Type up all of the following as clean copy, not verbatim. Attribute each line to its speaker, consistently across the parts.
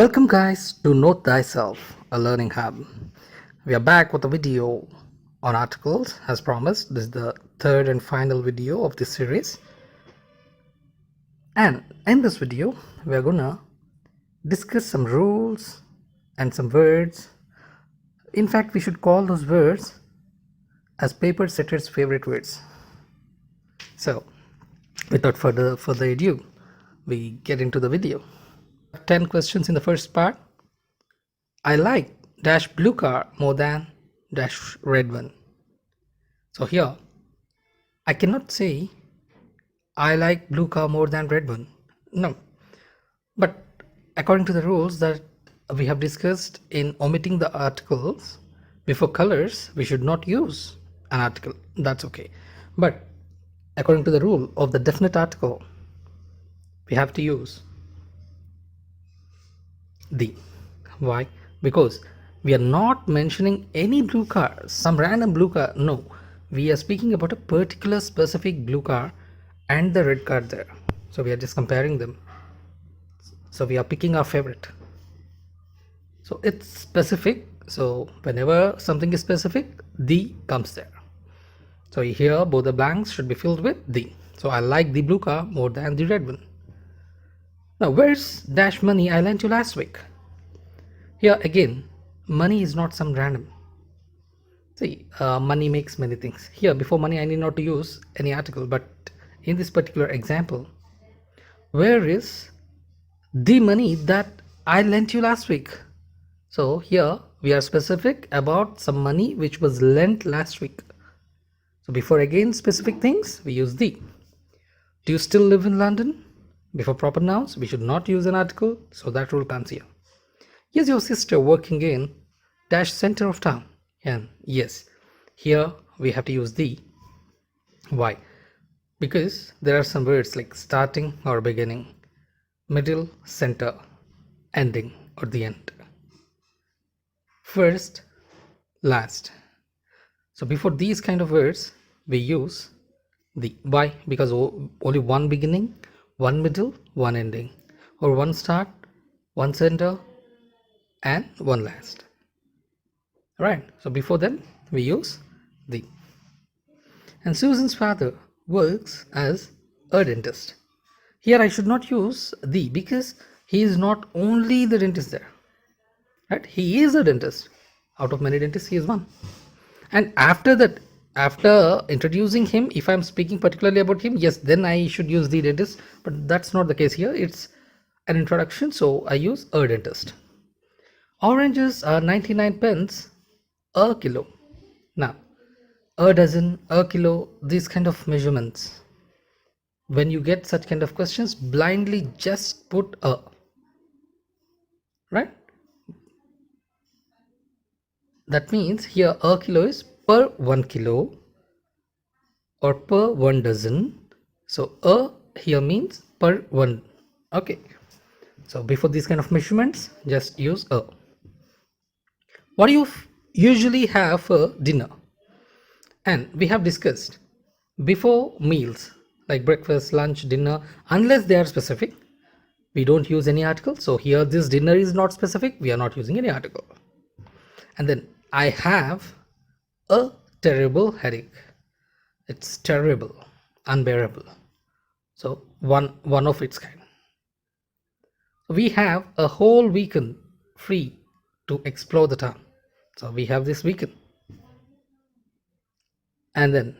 Speaker 1: Welcome guys to Note Thyself, a learning hub. We are back with a video on articles as promised. This is the third and final video of this series. And in this video, we are gonna discuss some rules and some words. In fact, we should call those words as paper setters' favorite words. So, without further ado, we get into the video. 10 questions in the first part. I like dash blue car more than dash red one. So here I cannot say I like blue car more than red one. No. But according to the rules that we have discussed in omitting the articles before colors, we should not use an article. That's okay. But according to the rule of the definite article, we have to use the. Why? Because we are not mentioning any blue car, some random blue car. No, we are speaking about a particular specific blue car and the red car there. So we are just comparing them. So we are picking our favorite. So it's specific. So whenever something is specific, the comes there. So here both the blanks should be filled with the. So I like the blue car more than the red one. Now where's dash money I lent you last week? Here again, money is not some random. See, money makes many things. Here before money I need not to use any article, but in this particular example, where is the money that I lent you last week? So here we are specific about some money which was lent last week. So before again specific things, we use the. Do you still live in London? Before proper nouns, we should not use an article, so that rule comes here. Is your sister working in dash center of town? And yes, here we have to use the. Why? Because there are some words like starting or beginning, middle, center, ending or the end, first, last. So before these kind of words, we use the. Why? Because only one beginning, one middle, one ending, or one start, one center, and one last. Right. So before then, we use the. And Susan's father works as a dentist. Here I should not use the because he is not only the dentist there. Right? He is a dentist. Out of many dentists, he is one. And after that, after introducing him, if I'm speaking particularly about him, yes, then I should use the dentist. But that's not the case here. It's an introduction, so I use a dentist. Oranges are 99 pence a kilo. Now, a dozen, a kilo, these kind of measurements. When you get such kind of questions, blindly just put a. Right? That means here a kilo is per 1 kilo or per 1 dozen. So a here means per 1. Okay. So before these kind of measurements, just use a. What do you usually have for dinner? And we have discussed before meals like breakfast, lunch, dinner, unless they are specific, we don't use any article. So here this dinner is not specific, we are not using any article. And then I have a terrible headache. It's terrible, unbearable. So one of its kind. We have a whole weekend free to explore the town. So we have this weekend. And then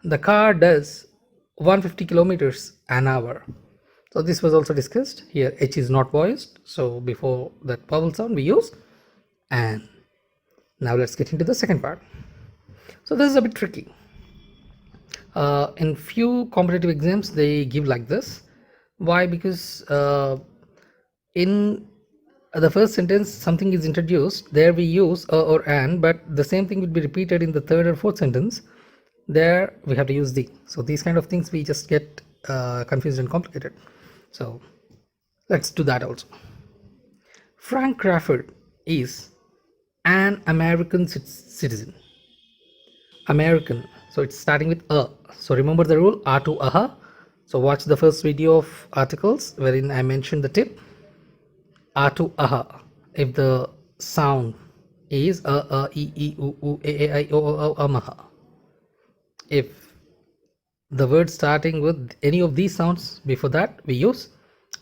Speaker 1: the car does 150 kilometers an hour. So this was also discussed. Here H is not voiced. So before that vowel sound we use and. Now let's get into the second part. So this is a bit tricky. In few competitive exams they give like this. Why? Because in the first sentence something is introduced, there we use a or an, but the same thing will be repeated in the third or fourth sentence. There we have to use the. So these kind of things we just get confused and complicated. So let's do that also. Frank Crawford is an American citizen. American. So it's starting with a. So remember the rule, a to aha. So watch the first video of articles wherein I mentioned the tip. A to aha. If the sound is e, e, u, a, I, o, amaha. If the word starting with any of these sounds, before that we use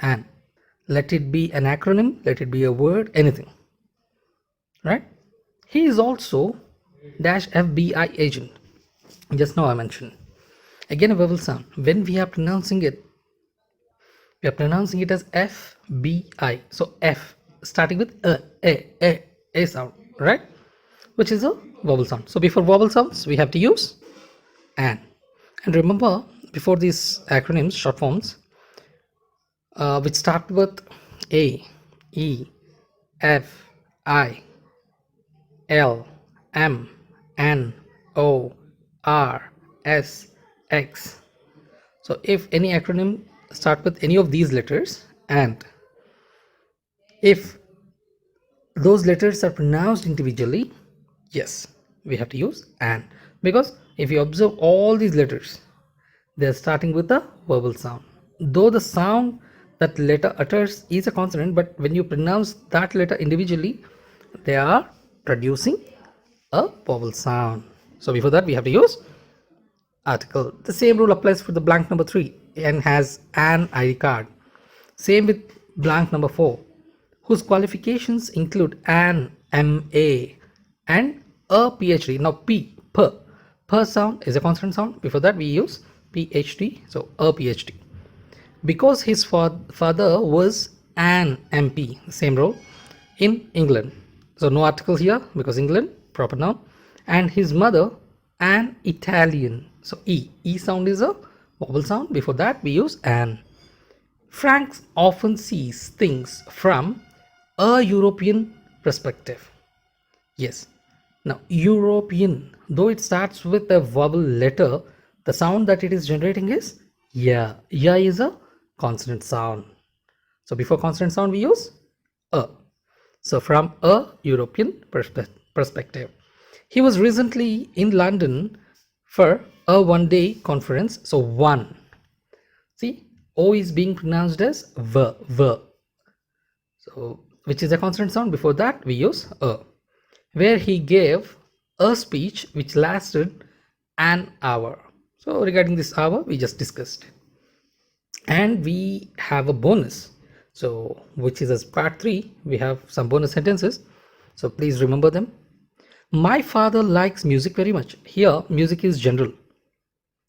Speaker 1: an. Let it be an acronym, let it be a word, anything. Right? He is also dash FBI agent. Just now I mentioned. Again a vowel sound. When we are pronouncing it, we are pronouncing it as FBI. So F starting with a sound, right? Which is a vowel sound. So before vowel sounds, we have to use an. And remember, before these acronyms, short forms, which start with A, E, F, I, L, M, N, O, R, S, X. So if any acronym start with any of these letters, and if those letters are pronounced individually, yes, we have to use an, because if you observe all these letters, they're starting with a vowel sound. Though the sound that letter utters is a consonant, but when you pronounce that letter individually, they are producing a vowel sound. So before that, we have to use article. The same rule applies for the blank number 3 and has an ID card. Same with blank number 4, whose qualifications include an MA and a PhD. Now per sound is a consonant sound. Before that we use PhD, so a PhD. Because his father was an MP, same role, in England. So no article here because England, proper noun. And his mother, an Italian. So E sound is a vowel sound. Before that we use an. Frank often sees things from a European perspective. Yes. Now, European, though it starts with a vowel letter, the sound that it is generating is ya. Ya is a consonant sound. So before consonant sound, we use a. So from a European perspective. He was recently in London for a one-day conference. So one. See, O is being pronounced as v. So, which is a consonant sound. Before that, we use a. Where he gave a speech which lasted an hour. So regarding this hour, we just discussed it. And we have a bonus. So which is as part 3, we have some bonus sentences. So please remember them. My father likes music very much. Here, music is general.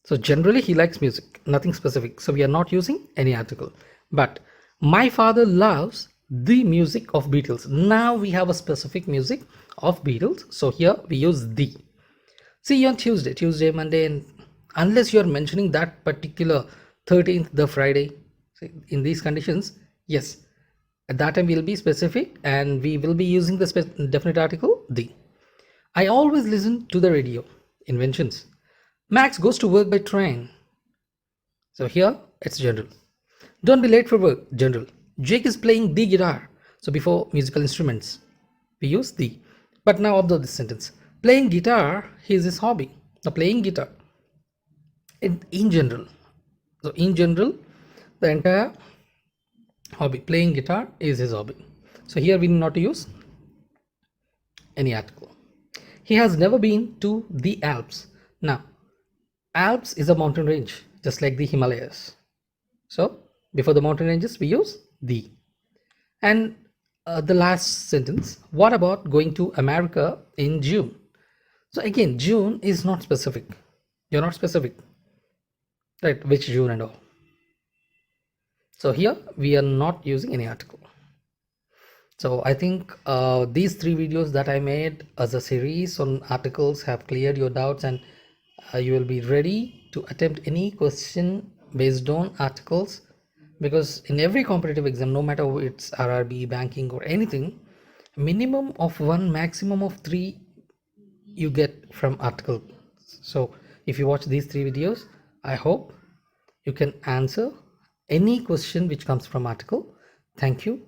Speaker 1: So generally he likes music, nothing specific. So we are not using any article. But my father loves the music of Beatles. Now we have a specific music of Beatles. So here we use the. See you on Tuesday, Monday, and unless you are mentioning that particular 13th, the Friday, in these conditions, yes, at that time we'll be specific and we will be using the definite article the. I always listen to the radio. Inventions. Max goes to work by train. So here it's general. Don't be late for work, general. Jake is playing the guitar. So before musical instruments, we use the. But now observe this sentence. Playing guitar is his hobby. Now playing guitar in general. So in general, the entire hobby, playing guitar is his hobby. So here we need not to use any article. He has never been to the Alps. Now, Alps is a mountain range, just like the Himalayas. So before the mountain ranges, we use the. And the last sentence, what about going to America in June? So again, June is not specific. You're not specific, right? Which June and all. So here we are not using any article. So I think these 3 videos that I made as a series on articles have cleared your doubts, and you will be ready to attempt any question based on articles, because in every competitive exam, no matter whether it's RRB, banking or anything, minimum of 1, maximum of 3 you get from article. So if you watch these 3 videos, I hope you can answer any question which comes from article. Thank you.